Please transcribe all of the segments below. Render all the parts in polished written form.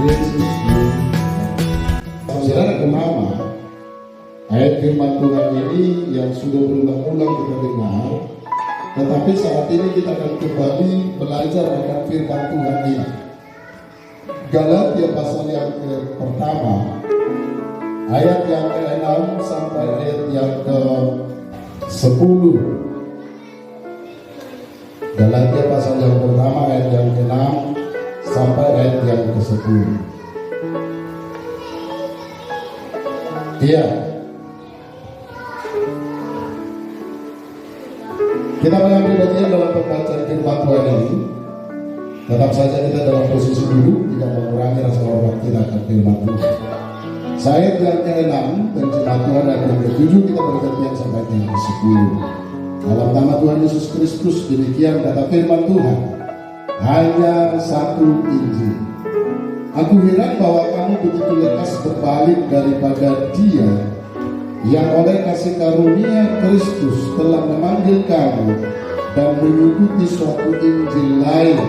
Yesus. Saudara kenapa ayat firman Tuhan ini yang sudah berulang-ulang kita dengar, tetapi saat ini kita akan kembali belajar akan firman Tuhan ini. Galatia pasal yang pertama, ayat yang ke-6 sampai ayat yang ke-10. Galatia pasal yang pertama ayat yang ke-6 sampai ayat yang ke-10. Iya. Kita mengambil bagian dalam pembacaan firman Tuhan ini. Tetap saja kita dalam posisi duduk, tidak mengurangi rasa hormat kita akan firman Tuhan. Saya yang ke-6 dan firman Tuhan dan yang ke-7 kita bergantian sampai yang ke-10. Dalam nama Tuhan Yesus Kristus, demikian kata firman Tuhan. Hanya satu Injil. Aku heran bahwa kamu begitu lekas berbalik daripada Dia yang oleh kasih karunia Kristus telah memanggil kamu dan mengikuti suatu Injil lain.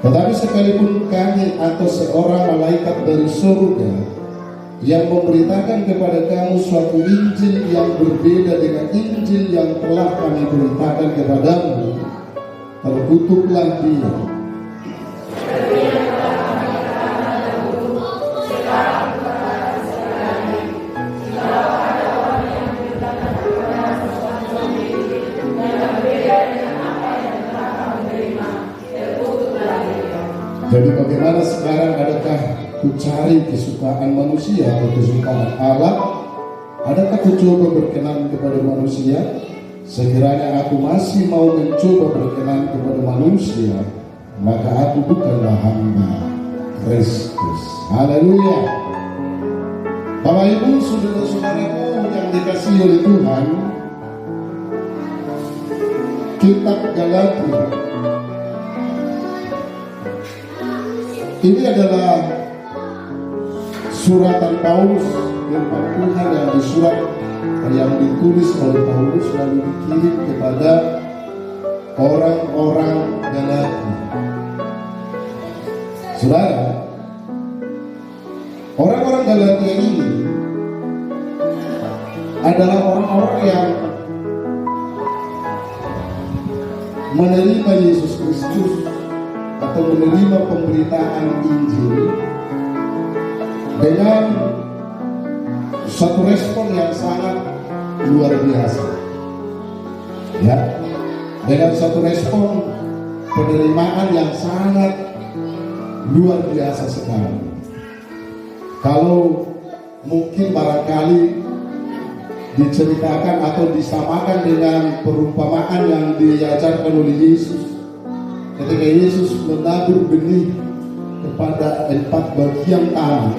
Tetapi sekalipun kami atau seorang malaikat dari surga yang memberitakan kepada kamu suatu Injil yang berbeda dengan Injil yang telah kami beritakan kepadamu, terkutuklah dia. Jadi bagaimana sekarang, adakah ku cari kesukaan manusia atau kesukaan Allah? Adakah ku coba berkenan kepada manusia? Sekiranya aku masih mau mencoba berkenan kepada manusia, maka aku bukanlah hamba Kristus. Haleluya. Bapak Ibu, saudara-saudaraku yang dikasihi oleh Tuhan, kitab Galatia ini adalah suratan Paulus, firman Tuhan yang ditulis oleh Paulus lalu dikirim kepada orang-orang Galatia. Saudara, orang-orang Galatia ini adalah orang-orang yang menerima Yesus Kristus atau menerima pemberitaan Injil dengan satu respon yang sangat luar biasa, ya, dengan satu respon penerimaan yang sangat luar biasa sekali. Kalau mungkin barangkali diceritakan atau disamakan dengan perumpamaan yang diajarkan oleh Yesus ketika Yesus menabur benih kepada 4 bagian tanah.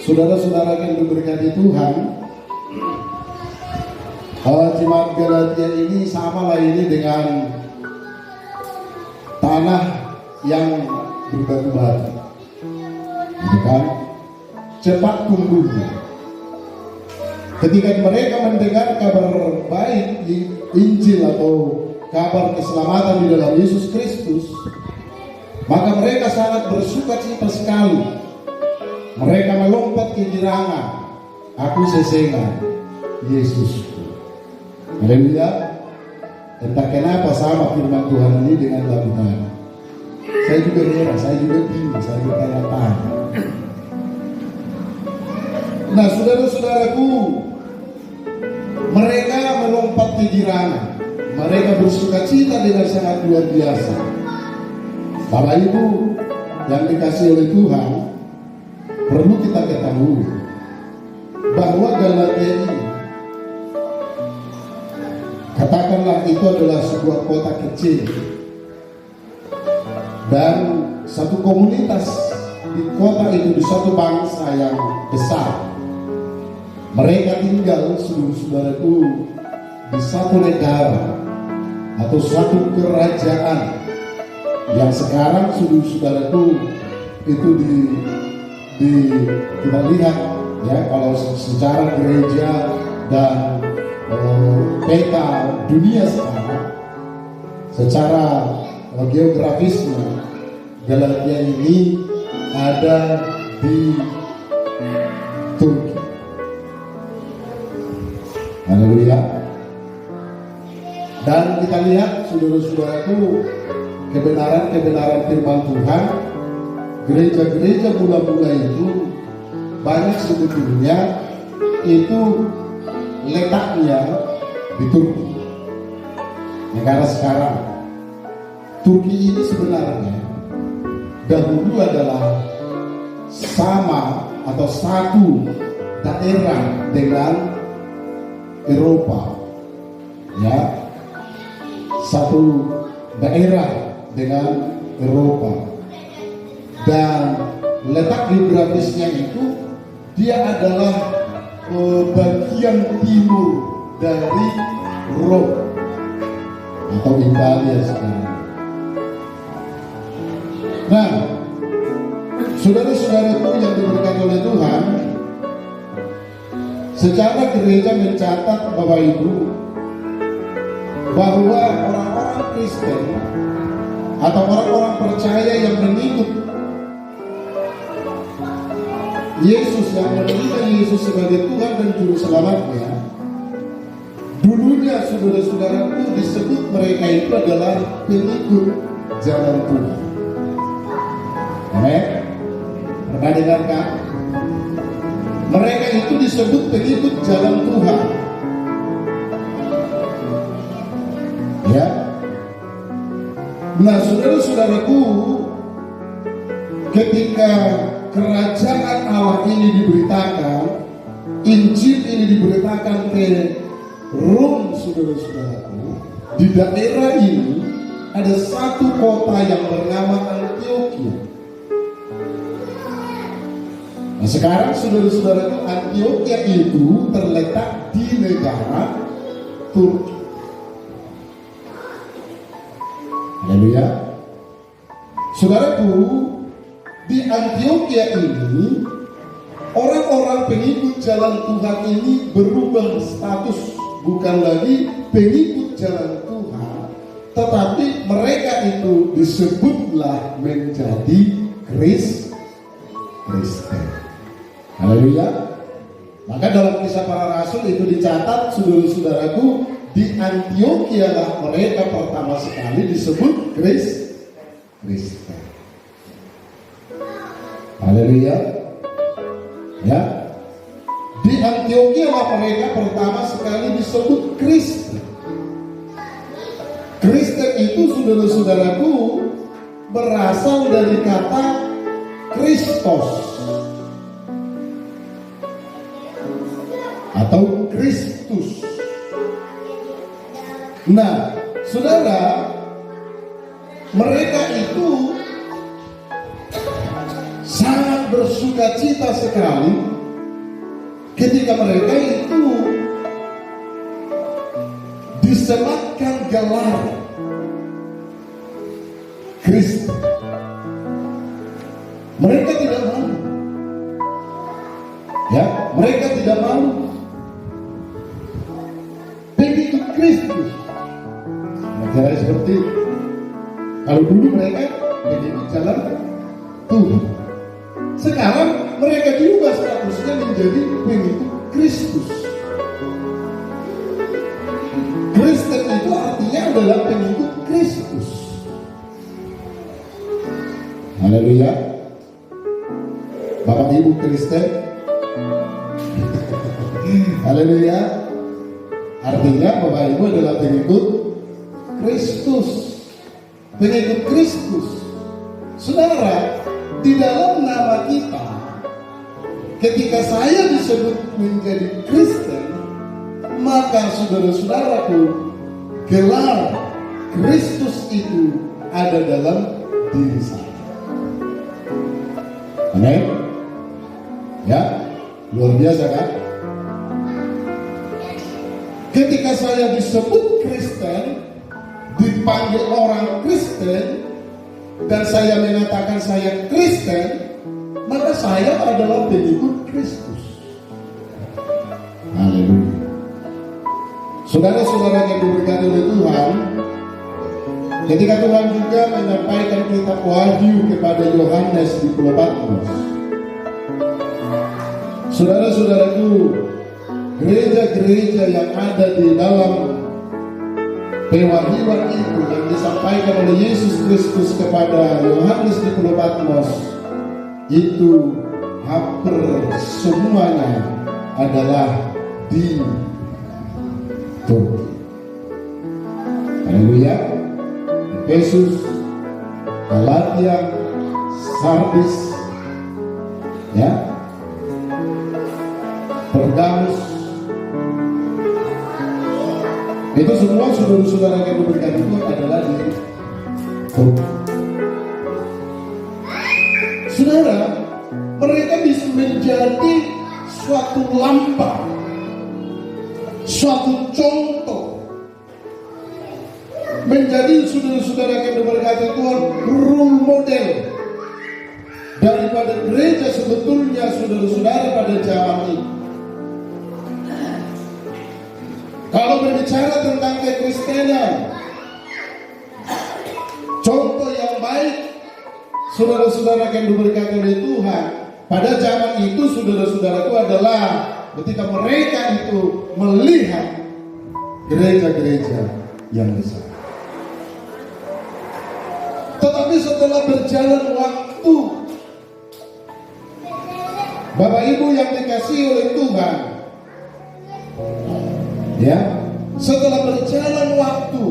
Saudara-saudara yang diberkati Tuhan, jemaat Galatia ini sama lah ini dengan tanah yang berbatu-batu, gitu kan? Cepat tumbuhnya. Ketika mereka mendengar kabar baik Injil atau kabar keselamatan di dalam Yesus Kristus, maka mereka sangat bersuka cita sekali. Mereka melompat ke girangan, aku sesengan Yesusku. Haleluya. Entah kenapa sama firman Tuhan ini dengan lagu tadi. Saya juga heran, saya juga bingung, saya bertanya-tanya. Nah, saudara-saudaraku, mereka melompat ke girangan. Mereka bersuka cita dengan sangat luar biasa. Bapak Ibu yang dikasihi oleh Tuhan, perlu kita ketahui bahwa Galatia ini, katakanlah itu adalah sebuah kota kecil dan satu komunitas di kota itu, di satu bangsa yang besar. Mereka tinggal, saudara-saudaraku, di satu negara atau satu kerajaan yang sekarang saudara-saudaraku itu kita lihat ya, kalau secara gereja dan peta dunia sekarang secara geografisnya, Galatia ini ada di Turki. Haleluya. Dan kita lihat saudara-saudaraku, kebenaran-kebenaran firman Tuhan, gereja-gereja mula-mula itu banyak sebetulnya itu letaknya di Turki, negara sekarang. Turki ini sebenarnya dahulu adalah sama atau satu daerah dengan Eropa, ya, satu daerah dengan Eropa, dan letak geografisnya itu dia adalah bagian timur dari Roma atau Italia sekarang. Nah, saudara-saudaraku yang diberkati oleh Tuhan, secara gereja mencatat Bapak Ibu bahwa orang-orang Kristen atau orang-orang percaya yang mengikut Yesus, yang menerima Yesus sebagai Tuhan dan Juru Selamatnya, dulunya saudara-saudaraku disebut mereka itu adalah pengikut jalan Tuhan. Amin. Pernah dengarkan? Mereka itu disebut pengikut jalan Tuhan. Ya. Nah, saudara-saudaraku, ketika kerajaan Allah ini diberitakan, Injil ini diberitakan ke Rom, saudara-saudaraku, di daerah ini ada satu kota yang bernama Antioquia. Nah, sekarang saudara-saudaraku, Antioquia itu terletak di negara Turki. Haleluya. Saudaraku, di Antioquia ini orang-orang pengikut jalan Tuhan ini berubah status, bukan lagi pengikut jalan Tuhan, tetapi mereka itu disebutlah menjadi Kristen. Haleluya. Maka dalam Kisah Para Rasul itu dicatat, saudara-saudaraku, di Antioquia lah mereka pertama sekali disebut Kristen. Haleluya. Ya. Di Antioquia lah mereka pertama sekali disebut Kristen. Kristen itu, saudara-saudaraku, berasal dari kata Kristos atau Kristus. Nah, saudara, mereka itu sangat bersukacita sekali ketika mereka itu disematkan gelar Kristen. Mereka tidak malu. Ya, mereka tidak malu. Pengikut Kristus. Negara seperti itu. Kalau dulu mereka pengikut jalan Tuhan. Sekarang mereka diubah statusnya menjadi pengikut Kristus. Kristen itu artinya adalah pengikut Kristus. Haleluya. Bapak Ibu Kristen. Haleluya. Artinya Bapak Ibu adalah pengikut Kristus. Pengikut Kristus. Saudara, di dalam nama kita, ketika saya disebut menjadi Kristen, maka saudara-saudaraku, gelar Kristus itu ada dalam diri saya. Amin. Ya, luar biasa kan? Ketika saya disebut Kristen, dipanggil orang Kristen, dan saya mengatakan saya Kristen, maka saya adalah pengikut Kristus. Haleluya. Saudara-saudara yang diberkati oleh Tuhan, ketika Tuhan juga menyampaikan kitab Wahyu kepada Yohanes di Pulau Patmos, saudara-saudaraku, gereja-gereja yang ada di dalam pewahyuan itu yang disampaikan oleh Yesus Kristus kepada Yohanes di Pulau Patmos, itu hampir semuanya adalah di Turki. Haleluya. Efesus, Galatia, Sardis, ya, Pergamus, itu semua saudara-saudara yang diberikan itu adalah di Turki. Saudara, mereka bisa menjadi suatu lambang, suatu contoh, menjadi saudara-saudara yang diberkati Tuhan role model daripada gereja sebetulnya saudara-saudara pada zaman ini. Kalau berbicara tentang kekristenan, contoh yang baik saudara-saudara yang diberkati oleh Tuhan pada zaman itu, saudara-saudaraku, adalah ketika mereka itu melihat gereja-gereja yang besar. Tetapi setelah berjalan waktu, Bapak Ibu yang dikasihi oleh Tuhan, ya, setelah berjalan waktu,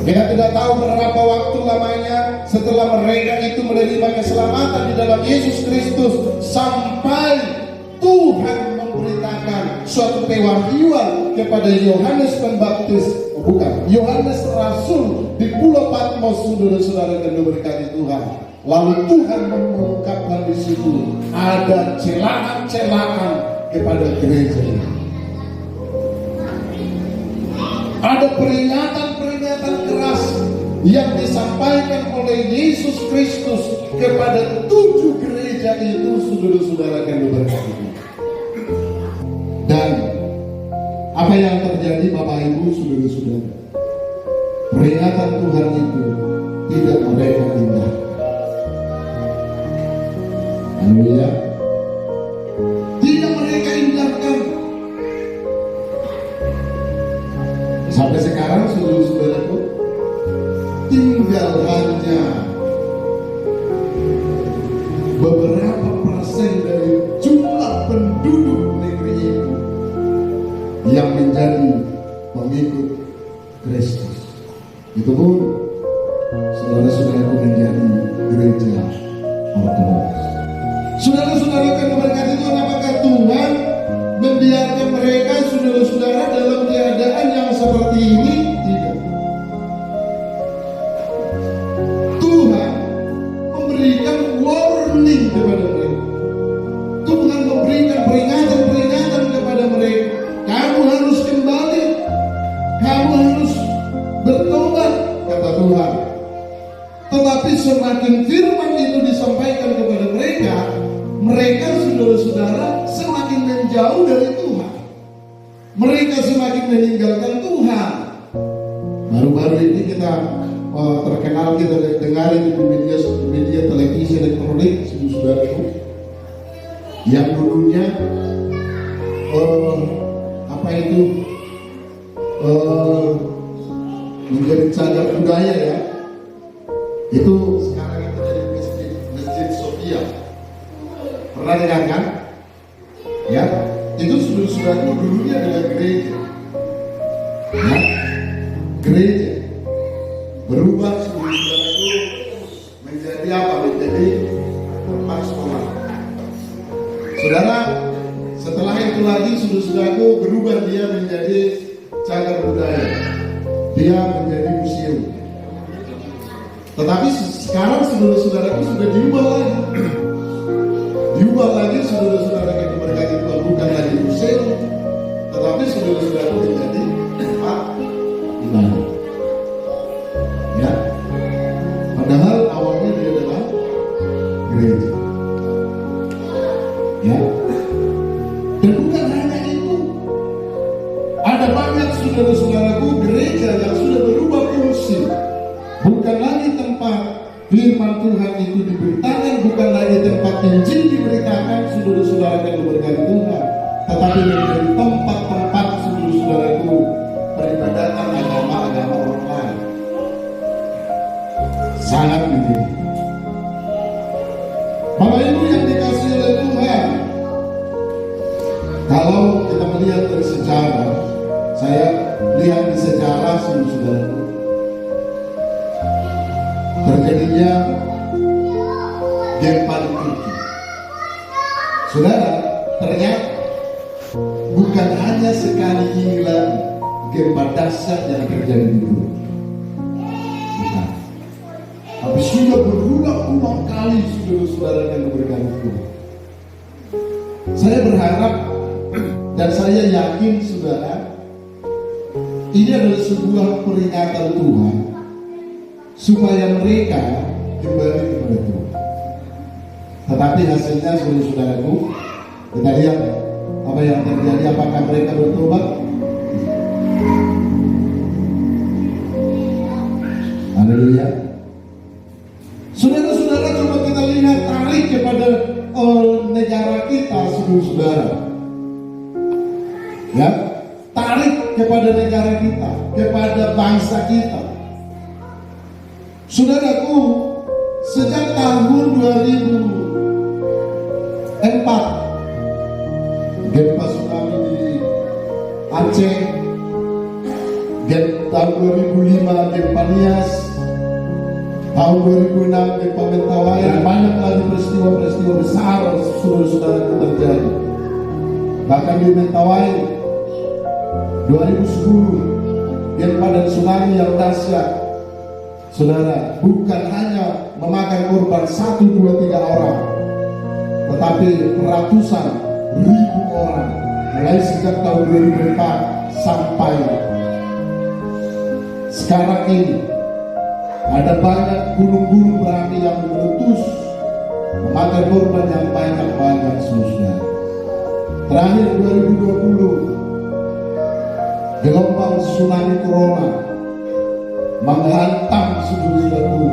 kita tidak tahu berapa waktu lamanya setelah mereka itu menerima keselamatan di dalam Yesus Kristus, sampai Tuhan memberitakan suatu pewahyuan kepada Yohanes Pembaptis, Yohanes Rasul di Pulau Patmos, saudara-saudara yang diberkati Tuhan. Lalu Tuhan mengungkapkan di situ ada celaan-celaan kepada gereja ini. Ada peringatan-peringatan keras yang disampaikan oleh Yesus Kristus kepada 7 gereja itu, saudara-saudara yang diberkati. Dan apa yang terjadi, Bapak Ibu, saudara-saudara, peringatan Tuhan itu tidak mereka tinggalkan. Haleluya. Tidak mereka hindarkan. Sampai sekarang, saudara-saudaraku, tinggal hanya beberapa persen dari jumlah penduduk negeri itu yang menjadi pengikut Kristus. Itu pun saudara-saudaraku menjadi gereja Ortodoks. Saudara-saudara yang diberkati Tuhan, apakah Tuhan membiarkan mereka, saudara-saudara, dalam keadaan yang seperti ini? Tidak. Tuhan memberikan warning kepada mereka. Tuhan memberikan peringatan-peringatan kepada mereka. Kamu harus kembali, kamu harus bertobat, kata Tuhan. Tetapi semakin firman itu disampaikan kepada mereka, mereka, saudara-saudara, semakin menjauh dari Tuhan. Mereka semakin meninggalkan Tuhan. Baru-baru ini kita terkenal, kita dengar itu di media televisi elektronik, saudara-saudaraku, yang dulunya menjadi cagar budaya, ya. Itu sekarang itu jadi masjid Sofia. Pernah dengar kan? Ya, itu saudara-saudaraku dulunya adalah gereja. Ya, gereja berubah, saudara-saudaraku, menjadi apa? Menjadi tempat sekolah. Saudara, setelah itu lagi, saudara-saudaraku, berubah dia menjadi cagar budaya. Dia menjadi museum. Tetapi sekarang, saudara-saudaraku, sudah diubah lagi. Diubah lagi, saudara-saudara yang diberkati Tuhan, bukan lagi museum, tetapi saudara-saudaraku menjadi tempat ibadah. Ya, padahal awalnya dia adalah gereja. Ya, dan bukan hanya itu, ada saudara-saudaraku, gereja yang sudah berubah fungsi, bukan lagi tempat firman Tuhan itu diberitakan, bukan lagi tempat Injil diberitakan, saudara-saudara yang berkat Tuhan, tetapi menjadi tempat-tempat, saudara-saudaraku, peribadatan agama-agama orang lain. Sangat penting. Bapak Ibu yang dikasihi oleh Tuhan, kalau kita melihat dari sejarah, saya lihat di sejarah, saudara-saudaraku, terjadinya gempa di Turki. Saudara, ternyata bukan hanya sekali ini lagi gempa dahsyat yang terjadi di Turki, tapi sudah berulang-ulang kali, saudara-saudara yang berkati Tuhan. Saya berharap dan saya yakin, saudara, ini adalah sebuah peringatan Tuhan supaya mereka kembali kepada Tuhan. Tetapi hasilnya, saudara-saudaraku, kita lihat apa yang terjadi. Apakah mereka bertobat? Haleluya. Saudara-saudara, coba kita lihat, tarik kepada negara kita, saudara-saudara. Ya, tarik kepada negara kita, kepada bangsa kita. Saudaraku, sejak tahun 2004, gempa tsunami di Aceh, tahun 2005 gempa Nias, tahun 2006 gempa Mentawai, banyak lagi peristiwa-peristiwa besar, saudara-saudara, yang terjadi. Bahkan di Mentawai 2010 gempa dan tsunami yang dahsyat. Saudara, bukan hanya memakan korban 1, 2, 3 orang, tetapi ratusan ribu orang mulai sejak tahun 2004 sampai sekarang ini. Ada banyak gunung-gunung berapi yang meletus, memakan korban yang banyak-banyak, saudara. Terakhir 2020, gelombang tsunami corona menghantam, saudara-saudaraku,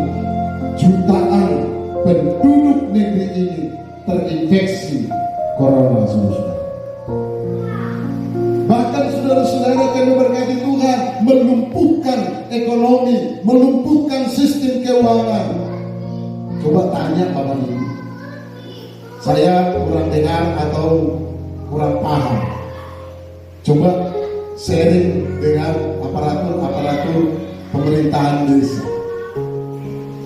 jutaan penduduk negeri ini terinfeksi corona, saudara. Bahkan saudara-saudara kami berkati Tuhan, melumpuhkan ekonomi, melumpuhkan sistem keuangan. Coba tanya Bapak Ibu, saya kurang dengar atau kurang paham. Coba sharing dengan aparatur pemerintahan desa.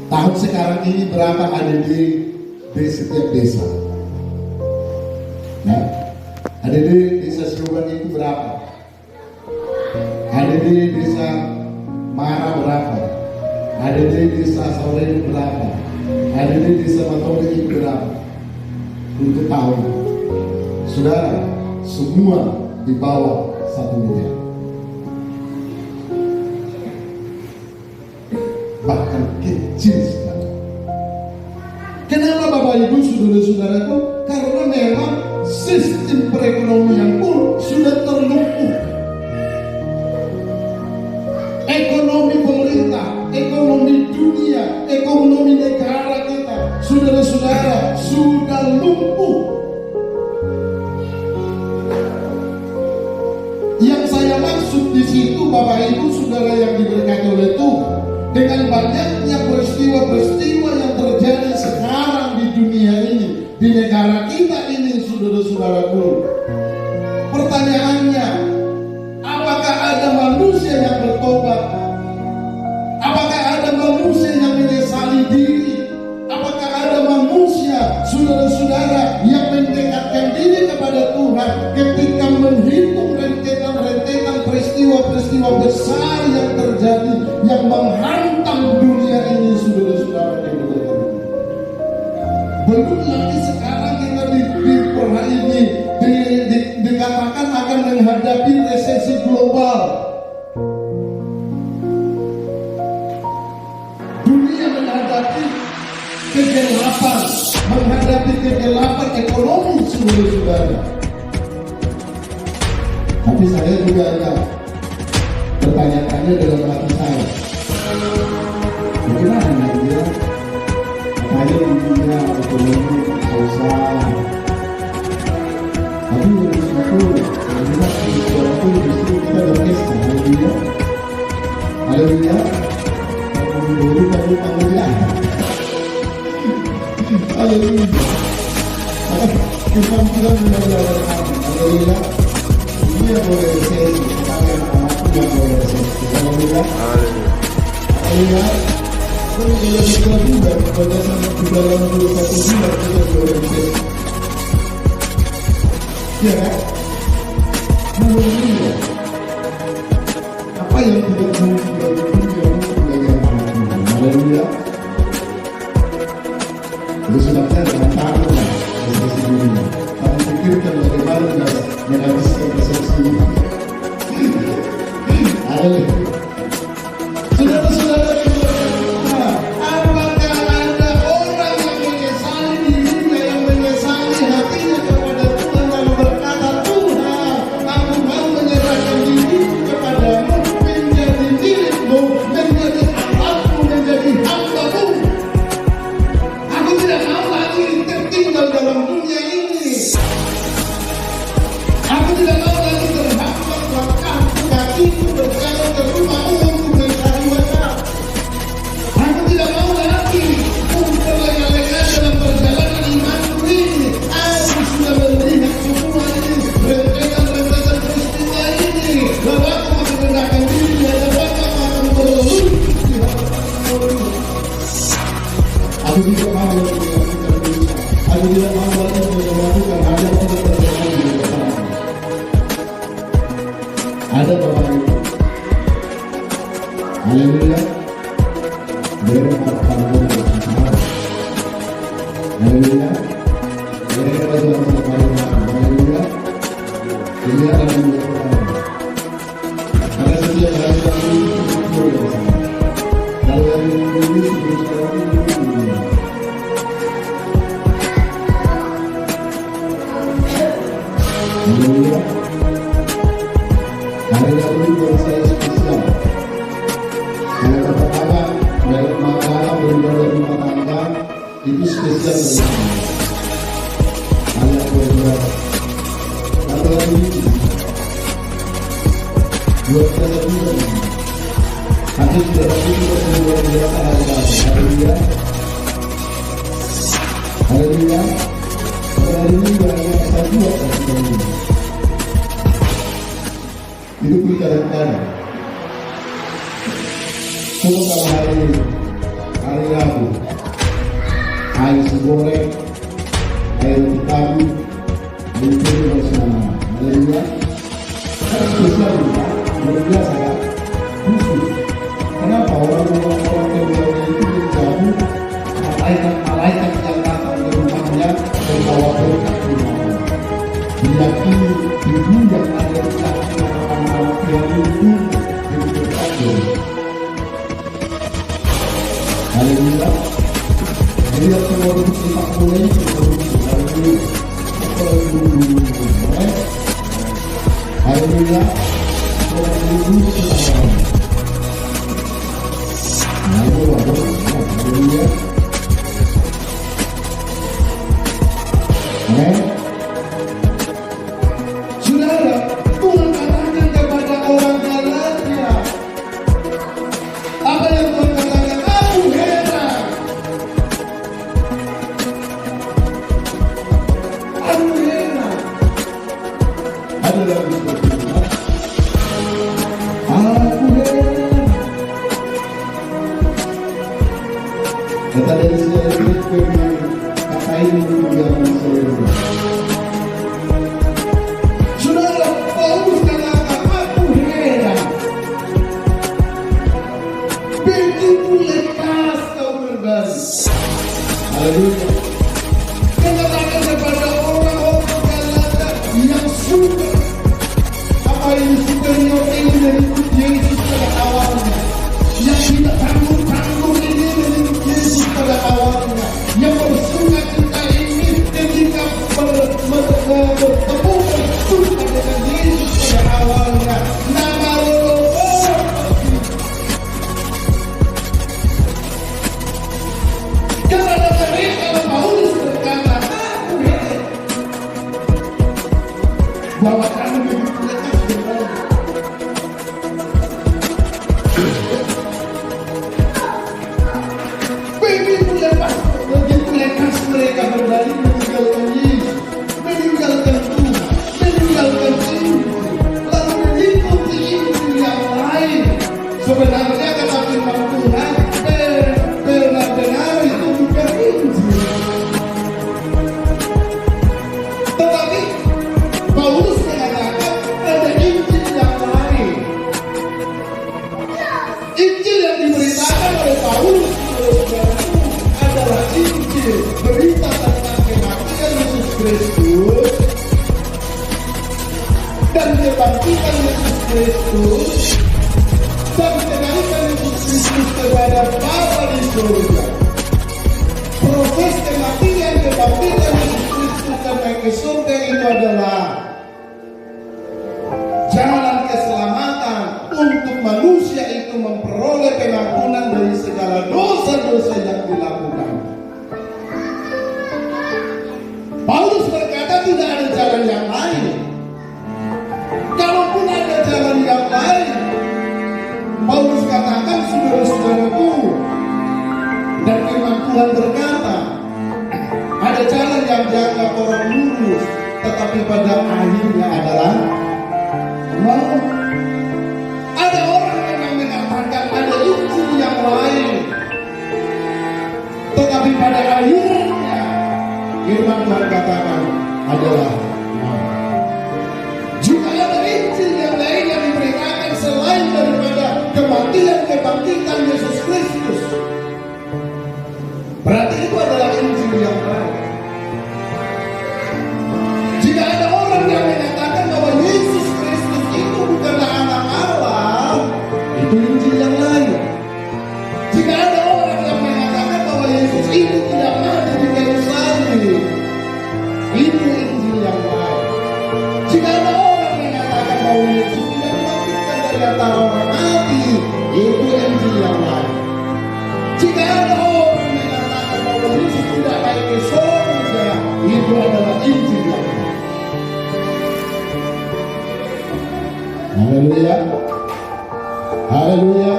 Tahun sekarang ini berapa ADD di setiap desa? Ya, ADD desa Siluban itu berapa? ADD desa Mara berapa? ADD desa Saureni berapa? ADD desa Matole itu berapa? Untuk tahun, saudara, semua di bawah 1 miliar. Bahkan kecil sekali. Kenapa Bapak Ibu, saudara-saudaraku? Karena memang sistem perekonomian pun sudah terlumpuh. Ekonomi pemerintah, ekonomi dunia, ekonomi negara kita, saudara-saudara, sudah lumpuh. Yang saya maksud di situ, Bapak Ibu, saudara yang diberkati oleh Tuhan, dengan banyaknya peristiwa-peristiwa yang terjadi sekarang di dunia ini, di negara kita ini, saudara-saudaraku, pertanyaannya, apakah ada manusia yang bertobat? Apakah ada manusia yang menyesali diri? Apakah ada manusia, saudara-saudara, yang mendekatkan diri kepada Tuhan ketika menghitung rentetan peristiwa-peristiwa besar yang terjadi, yang menghantam dunia ini, saudara-saudara yang berkati. Belum lagi sekarang kita dikatakan akan menghadapi resesi global. Dunia menghadapi kegelapan ekonomi, saudara-saudara. Tapi saya juga ingat bertanya-tanya dalam hati saya, bagaimana dia? Katanya dunia ekonomi susah. Tapi yang itu, yang jelas itu justru kita berpesta. Haleluya, haleluya. Dulu kamu panggilan. Haleluya. Kita bilang belajar kami. Haleluya. Dia boleh resesi, tetapi anak-anakku yang boleh resesi. Haleluya. Haleluya. Kalau dia juga juga pada saat di dalam 21 bulan kita boleh resesi. Ya kan? Haleluya. Apa yang tidak mungkin bagi dunia belajar kami. Haleluya. Itu sebabnya dengan takut resesi dunia. Kamu pikirkan bagaimana menghabiskan resesi dunia. Haleluya. Saudara-saudara yang berdoa, apakah ada orang yang menyesali dirinya, yang menyesali hatinya kepada Tuhan lalu berkata, Tuhan, aku mau menyerahkan diri kepadamu, menjadi milikmu, menjadi alatmu, menjadi hambamu. Aku tidak mau lagi tertinggal dalam dunia ini. Aku tidak mau lagi terhambat langkahku, kakiku berjalan ke rumahmu untuk mencari makan. Aku tidak mau lagi berlengah-lengah dalam perjalanan imanku ini. Aku sudah melihat semua ini, rentetan-rentetan peristiwa ini. Lalu aku akan merendahkan diri, lalu aku akan berlutut di hadapan. Aku tidak mau lagi melakukan dosa. Aku tidak mau lagi melakukan hal yang tidak terjadi di depan. Ada Bapak Ibu. Haleluya. Beri panggilan bersama. Haleluya. Beri panggilan bersama. Haleluya. Ini adalah Tuhan. Karena setiap hari kami bersyukur bersama. Kalau yang ini bersyukur ini. Haleluya. Hari ini buat saya spesial. Yang pertama, dari makanan berbeda rumah tangga itu spesial dari saya. Hanya berbeda. Kata ini buat saya juga. Hati tidak lagi kita luar biasa hari ini. Haleluya. Haleluya. Hari ini banyak saya buat hari ini. Itu kita rencana. Coba kalau hari Rabu, air segoreng, air hitam, mungkin bersama. Haleluya. Spesial juga, menurut saya khusus. Kenapa orang-orang yang itu menjauh malaikat yang datang ke rumahnya membawa berkat di rumahnya. Diyakini ibu yang ada di samping anak-anak yang itu berkata. Haleluya. Lihat semua itu kita mulai haleluya. Haleluya. Amin. Saudara, Tuhan katakan kepada orang Galatia, apa yang Tuhan katakan? Aku heran. Aku heran. Ada lagu seperti itu. Aku heran. Kata dari saya itu kata ini juga saya. Saudara, Paulus katakan aku heran. Begitu lekas kau berbalik. Haleluya. Katakan kepada orang-orang Galatia yang suka apa yang superior ini mengikut Yesus pada awalnya, yang tidak tanggung-tanggung ini mengikut Yesus pada awalnya, yang bersuka cita ini ketika bertemu bersuka dengan Yesus pada awalnya. Nama Lord bahwa kamu dimuliakan dengan begitu lepas mereka berlari meninggalkan Yesus, meninggalkan Tuhan, meninggalkan Injil, lalu mengikuti Injil yang lain. Sebenarnya kata firman Tuhan, benar-benar itu bukan Injil. Tetapi Paulus mengatakan ada Injil yang lain. Injil yang diberitakan oleh Paulus adalah Injil berita tentang kematian Yesus Kristus dan kebangkitan Yesus Kristus dan kenaikan Yesus Kristus kepada Bapa di surga. Proses kematian kebangkitan Yesus Kristus dan naik ke surga itu adalah jalan keselamatan untuk manusia itu memperoleh pengampunan dari segala dosa-dosa yang dilakukan. Paulus berkata tidak ada jalan yang lain. Kalaupun ada jalan yang lain, Paulus katakan, saudara-saudaraku, dan firman Tuhan berkata, ada jalan yang dianggap orang lurus, tetapi pada akhirnya adalah maut. Ada orang yang mengatakan ada Injil yang lain, tetapi pada akhirnya firman Tuhan katakan adalah maut. Jika ada Injil yang lain yang diberitakan selain daripada kematian kebangkitan Yesus Kristus, berarti itu adalah Injil yang lain. Jika ada orang yang mengatakan bahwa Yesus Kristus itu bukanlah anak Allah, itu Injil yang lain. Jika ada orang yang mengatakan bahwa Yesus itu tidak mati di kayu salib, itu Injil yang lain. Jika ada orang mengatakan bahwa Yesus tidak dibangkitkan dari antara orang mati, itu Injil yang lain. Jika ada orang mengatakan bahwa Yesus tidak naik ke surga, itu adalah Injil yang lain. Haleluya, haleluya.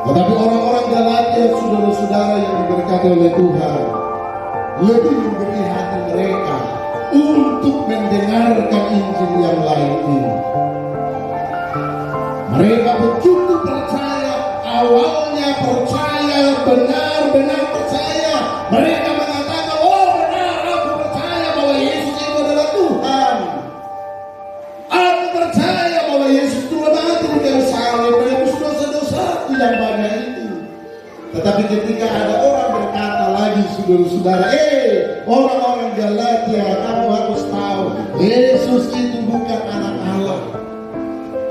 Tetapi orang-orang Galatia, saudara-saudara yang diberkati oleh Tuhan, lebih memberi hati mereka untuk mendengarkan Injil yang lain ini. Mereka begitu percaya, awalnya percaya, benar-benar percaya. Mereka mengatakan, oh benar, aku percaya bahwa Yesus itu adalah Tuhan. Aku percaya bahwa Yesus telah mati di kayu salib menebus dosa-dosa yang banyak itu. Tetapi ketika ada orang berkata lagi, saudara-saudara, orang-orang Galatia, kamu harus tahu, Yesus itu bukan anak Allah.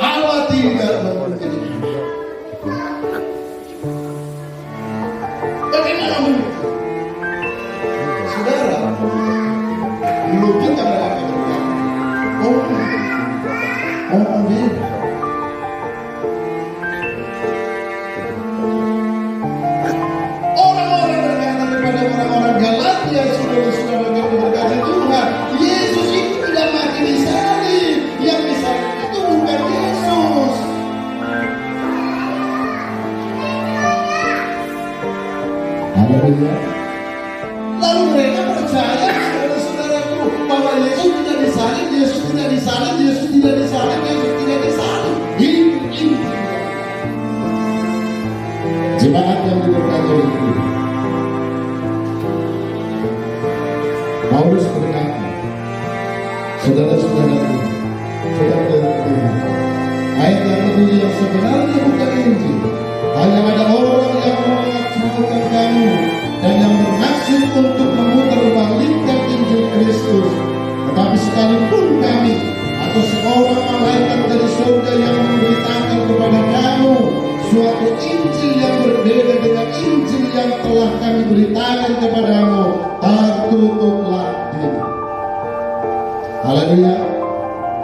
Allah tidak mempunyai anak. Bagaimana mungkin? Saudara, logika mereka berkata, oh beda. Orang-orang berkata kepada orang-orang Galatia, saudara-saudara yang diberkati Tuhan, Yesus itu tidak mati di salib. Yang di salib itu bukan Yesus. Haleluya. Lalu mereka percaya, saudara-saudaraku, bahwa Yesus tidak disalib, Yesus tidak disalib, Yesus tidak disalib, Yesus tidak disalib. Ini jemaat yang diberkati oleh Tuhan. Paulus berkata, saudara-saudaraku, saudara-saudaraku, ayat yang kedua yang sebenarnya bukan Injil. Hanya ada orang yang mengacaukan kamu dan yang bermaksud untuk memutarbalikkan Injil Kristus. Tetapi sekalipun kami atau seorang malaikat dari surga yang memberitakan kepada kamu suatu Injil yang berbeda dengan Injil yang telah kami beritakan kepadamu, tertutuplah diri. Haleluya.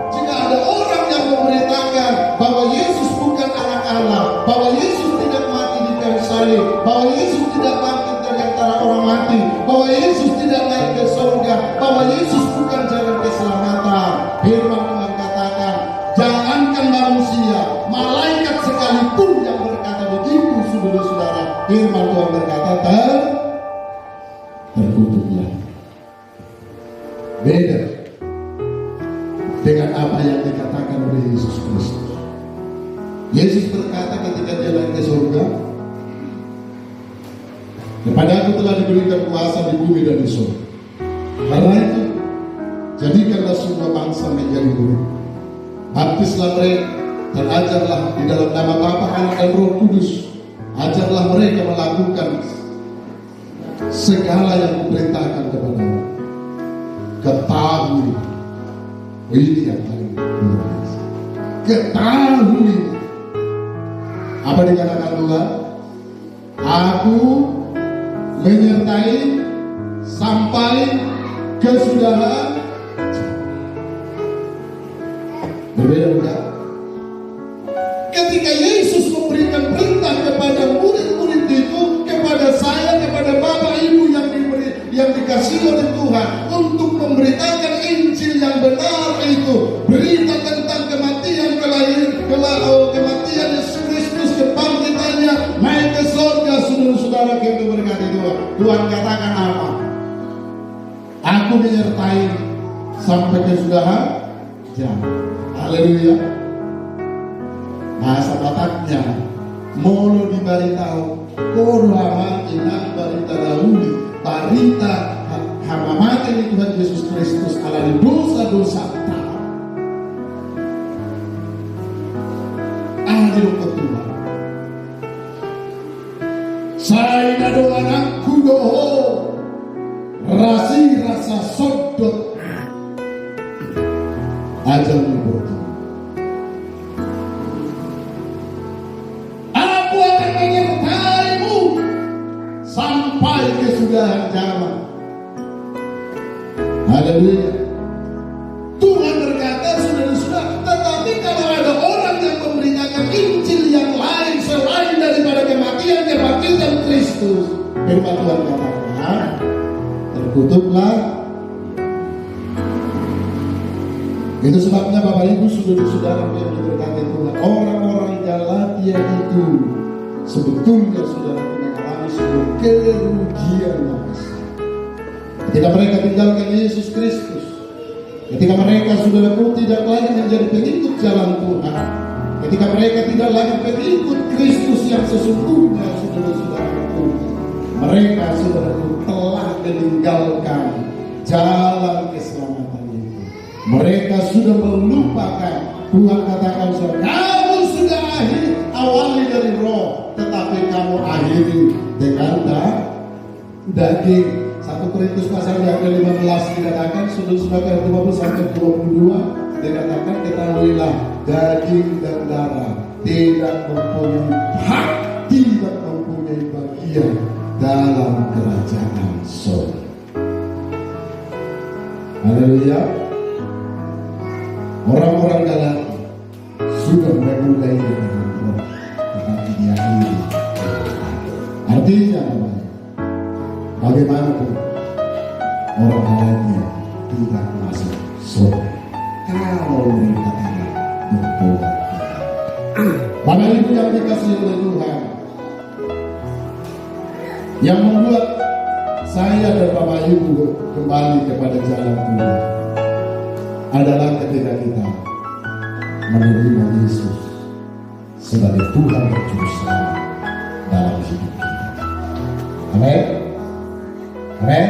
Jika ada orang yang memberitakan bahwa Yesus bukan anak Allah, bahwa Yesus tidak mati di kayu salib, bahwa Yesus tidak bangkit dari antara orang mati, bahwa Yesus tidak naik ke surga, bahwa Yesus bukan jalan keselamatan. Firman mengatakan, jangankan manusia, malaikat sekalipun yang berkata begitu, saudara-saudara. Firman Tuhan berkata, terkutuklah. Beda dengan apa yang dikatakan oleh Yesus Kristus. Yesus berkata ketika dia naik ke surga, kepada aku telah diberikan kuasa di bumi dan di surga. Karena itu, jadikanlah semua bangsa menjadi murid. Baptislah mereka dan ajarlah di dalam nama Bapa, Anak dan Roh Kudus. Ajarlah mereka melakukan segala yang diperintahkan kepada mereka. Ketahui, ini yang paling luar biasa. Ketahui apa dikatakan Tuhan? Aku menyertai sampai kesudahan. Berbeda bukan? Ketika Yesus memberikan perintah kepada murid-murid itu, kepada saya, kepada Bapak Ibu yang dikasih oleh Tuhan untuk memberitakan Injil yang benar itu, berita tentang kematian, kematian Yesus Kristus, kebangkitannya, naik ke surga, saudara-saudara kita berkati Tuhan. Tuhan katakan apa? Aku menyertai sampai kesudahan zaman. Haleluya. Bahasa Bataknya, molo dibaritahu, kodo amati nang barita dahulu, barita hamamati ni Tuhan Yesus Kristus ala dosa-dosa tak. Adil ketua. Saya doa anakku doho, rasa sodot, ajal ibu. Sampai kesudahan zaman. Haleluya. Tuhan berkata, saudara-saudara, tetapi kalau ada orang yang memberitakan Injil yang lain selain daripada kematian, kebangkitan Kristus, firman Tuhan katakan, terkutuklah. Itu sebabnya Bapak Ibu, saudara-saudara yang diberkati Tuhan, orang-orang Galatia itu sebetulnya saudara mengalami sebuah kerugian yang besar. Ketika mereka tinggalkan Yesus Kristus, ketika mereka saudaraku tidak lagi menjadi pengikut jalan Tuhan, ketika mereka tidak lagi pengikut Kristus yang sesungguhnya, saudara-saudaraku, mereka saudaraku telah meninggalkan jalan keselamatan itu. Mereka sudah melupakan. Tuhan katakan, kamu sudah awali dari roh, tetapi kamu akhiri dengan daging. 1 Korintus pasal yang ke-15 dikatakan, saudara-saudara, 20-22 dikatakan, ketahuilah daging dan darah tidak mempunyai hak, tidak mempunyai bagian dalam kerajaan surga. Haleluya. Orang-orang Galatia sudah memulai dengan roh, tetapi dia ini artinya bagaimanapun orang Galatia tidak masuk surga kalau mereka tidak bertobat. Bapak Ibu yang dikasihi oleh Tuhan, yang membuat saya dan Bapak Ibu kembali kepada jalan Tuhan adalah ketika kita menerima Yesus sebagai Tuhan dan Juru Selamat dalam hidup kita. Amin. Amin.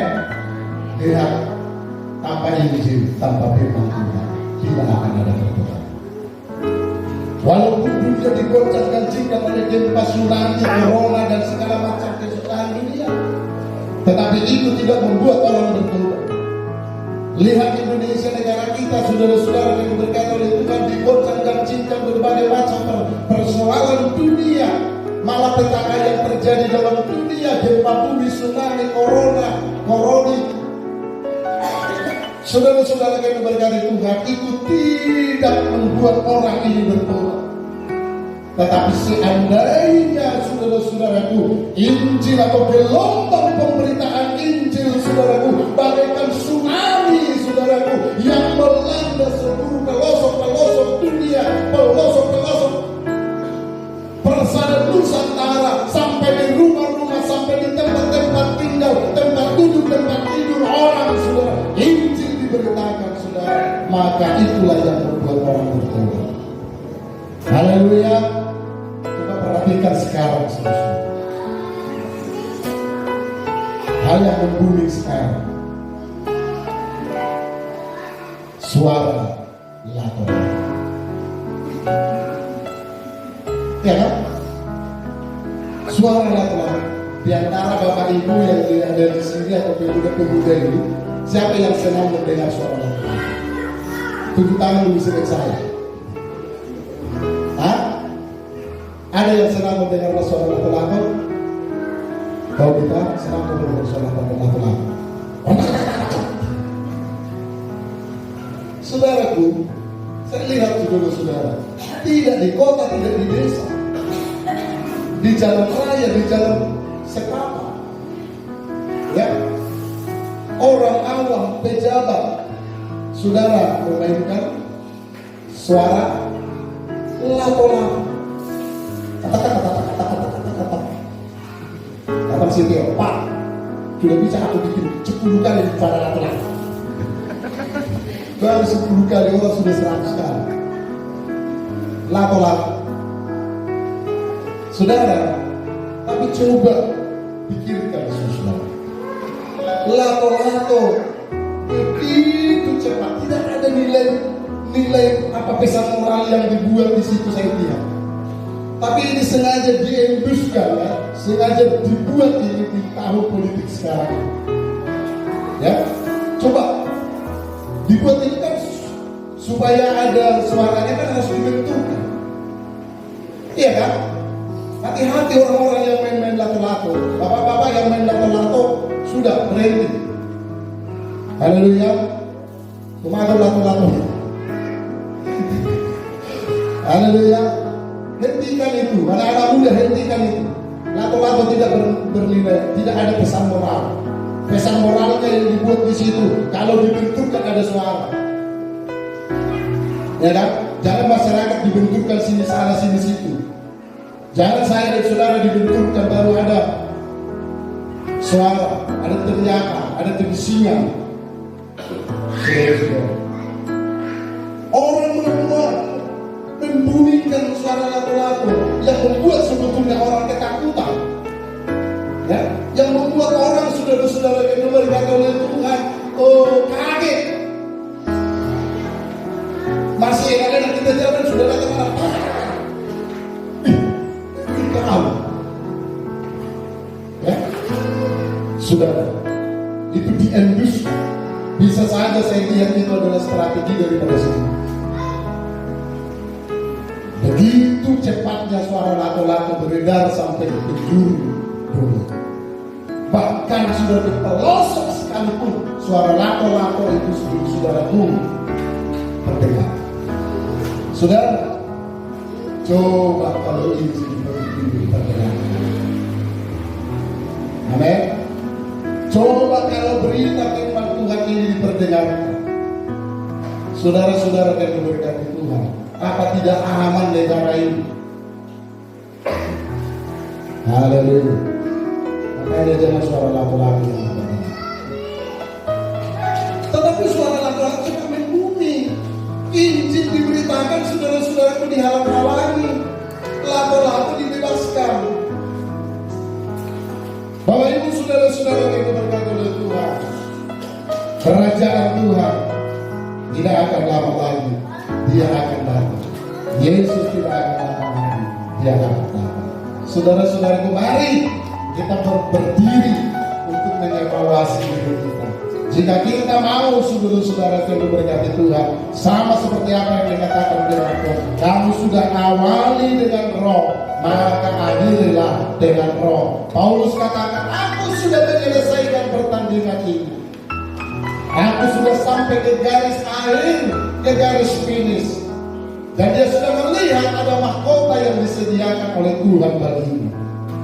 Lihat, tanpa Injil, tanpa firman Tuhan, tidak akan ada pertolongan. Walaupun dunia digoncang-gancingkan oleh gempa, tsunami, corona dan segala macam kesusahan dunia, tetapi itu tidak membuat orang bertobat. Lihat Indonesia, negara kita, saudara-saudara yang berkata oleh Tuhan, digoncang-gancingkan berbagai macam persoalan dunia, malapetaka yang terjadi dalam dunia, gempa bumi, tsunami, corona. Saudara-saudara yang berkata Tuhan, itu tidak membuat orang ini bertobat. Tetapi seandainya saudara-saudaraku, Injil atau gelombang pemberitaan Injil, saudaraku, bagaikan tsunami diberitakan saudara, maka itulah yang membuat orang bertobat. Haleluya. Coba perhatikan sekarang saudara. Hal yang membumi sekarang, suara lato. Ya kan? Suara lato. Di antara bapak ibu yang ada di sini atau pemuda-pemuda ini, siapa yang senang mendengar suara lato? Tunjuk tangan dulu sebelum saya. Hah? Ada yang senang mendengar suara lato-lato? Kalau kita senang mendengar suara lato-lato. Saudaraku, saya lihat saudara-saudara, tidak di kota, tidak di desa, di jalan raya, di jalan setapak, ya, orang awam, pejabat, saudara memainkan suara lato-lato. Kata si Tio, Pak, sudah bisa aku bikin 10 kali pada lato-lato. Baru 10 kali, orang sudah 100 kali. Lato-lato. Saudara, tapi coba pikirkan saudara. Lato-lato begitu cepat, tidak ada nilai apa pesan moral yang dibuat di situ saya lihat. Tapi ini sengaja diembuskan, ya, sengaja dibuat ini di tahun politik sekarang. Ya, coba dibuat ini kan supaya ada suaranya kan harus dibentukkan. Iya kan? Hati-hati orang-orang yang main-main lato-lato. Bapak-bapak yang main lato-lato sudah berhenti. Haleluya. Kumaha lato-lato. Haleluya. Hentikan itu. Anak-anak muda hentikan itu. Lato-lato tidak bernilai, tidak ada pesan moral. Pesan moralnya yang dibuat di situ. Kalau dibentukkan ada suara. Ya kan? Jangan masyarakat dibentukkan sini sana sini situ. Jangan saya dan saudara dibentukkan baru ada suara, ada teriakan, ada kebisingan. Orang membuat membunyikan suara lato-lato yang membuat sebetulnya orang ketakutan. Ya, yang membuat orang saudara-saudara yang diberkati oleh Tuhan kaget. Masih ada yang kita jalan sudah datang tahu. Ya, saudara, itu diendus. Bisa saja saya lihat itu adalah strategi daripada semua. Begitu cepatnya suara lato-lato beredar sampai ke penjuru dunia. Bahkan sudah di pelosok sekalipun suara lato-lato itu saudaraku terdengar. Saudara, coba kalau ini terdengar. Amin. Coba kalau berita firman Tuhan ini diperdengarkan, saudara-saudara yang diberkati Tuhan, apa tidak aman negara ini? Haleluya. Makanya jangan suara lato-lato yang terdengar. Tetapi suara lato-lato cuma membumi. Injil diberitakan saudara-saudaraku dihalang-halangi, lato-lato dibebaskan. Bapak Ibu saudara-saudara yang diberkati oleh Tuhan, kerajaan Tuhan tidak akan lama lagi, Dia akan datang. Yesus tidak akan lama lagi, Dia akan datang. Saudara-saudaraku, mari kita berdiri untuk mengevaluasi diri kita. Jika kita mau saudara-saudara yang diberkati Tuhan, sama seperti apa yang dikatakan firman Tuhan, kamu sudah awali dengan roh, maka akhirilah dengan roh. Paulus katakan, aku sudah menyelesaikan pertandingan ini. Aku sudah sampai ke garis akhir, ke garis finish. Dan dia sudah melihat ada mahkota yang disediakan oleh Tuhan baginya.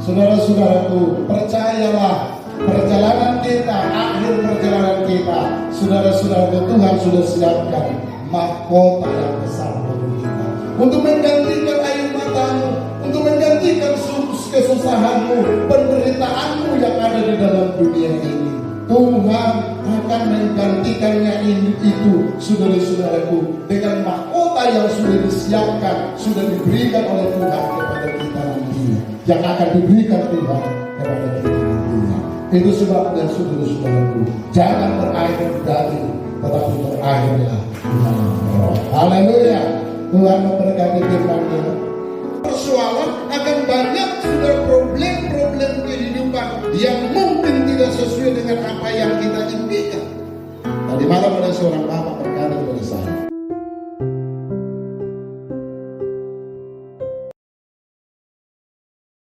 Saudara-saudaraku, percayalah, perjalanan kita, akhir perjalanan kita, saudara-saudaraku, Tuhan sudah siapkan mahkota yang besar bagi kita, untuk menggantikan air matamu, untuk menggantikan kesusahanmu, penderitaanmu yang ada di dalam dunia ini. Tuhan akan menggantikannya itu, saudara-saudaraku, dengan mahkota yang sudah disiapkan, sudah diberikan oleh Tuhan kepada kita nantinya, yang akan diberikan Tuhan kepada kita nantinya. Itu sebabnya, saudara-saudaraku, jangan berakhir di daging, tetapi berakhirlah di dalam roh. Haleluya. Tuhan memberkati firman-Nya. Persoalan akan banyak sudah problem-problem kehidupan yang mungkin tidak sesuai dengan apa yang kita impikan. Tadi malam ada seorang bapak berkata kepada saya,